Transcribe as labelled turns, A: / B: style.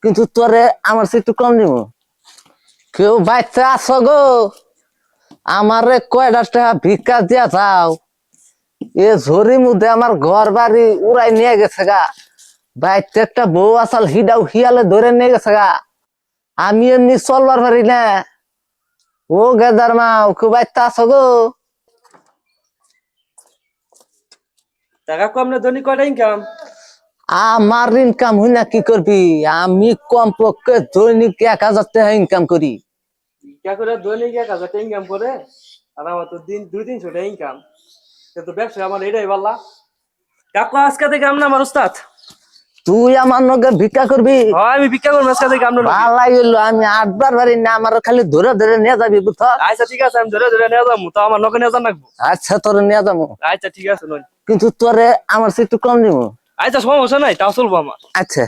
A: কিন্তু তোরে আমার চেয়ে একটু কম দিব। কেউ বাইতে আস গো, আমারে কয়টা টাকা ভিক্ষা দিয়া যাও। এ ঝড়ির মধ্যে আমার ঘর বাড়ি উড়াই নিয়ে গেছে গা। বাইতে একটা বউ আসাল হিডাও হিয়ালে ধরে নিয়ে গেছে গা। আমি এমনি চলবার পারি না। ও গেদার মা কেউ বাইতে আস গো।
B: টাকা কম না ধনী কয়টা ইনকাম?
A: আমার ইনকাম হই না কি করবি, আমি কমপক্ষে দৈনিক 1,000 টাকা ইনকাম করি।
B: কে করে দৈনিক 1,000 টাকা ইনকাম করে? আর আমার তো দিন 200-300 টাকা ইনকাম। তো ব্যবসা আমার এটাই বললা। কাকু আজকে থেকে আমরা আমার উস্তাদ।
A: তুই আমার নগে ভিক্ষা করবি?
B: হয় আমি ভিক্ষা করবো আজকে থেকে আমরা।
A: ভাল লাগিল, আমি 8বার বাড়ি না, আমার খালি ধরে ধরে নিয়ে যাবি বুঝছ।
B: আচ্ছা ঠিক আছে, আমি ধরে ধরে নিয়ে যাবো, তো আমার নকে নিয়ে যান রাখবো।
A: আচ্ছা তোরে নিয়ে যাবো,
B: আচ্ছা ঠিক আছে নয়।
A: কিন্তু তোরে আমার চেয়ে একটু কম দিব।
B: আচ্ছা সমস্যা নাই, তাও চলবো আমার।
A: আচ্ছা।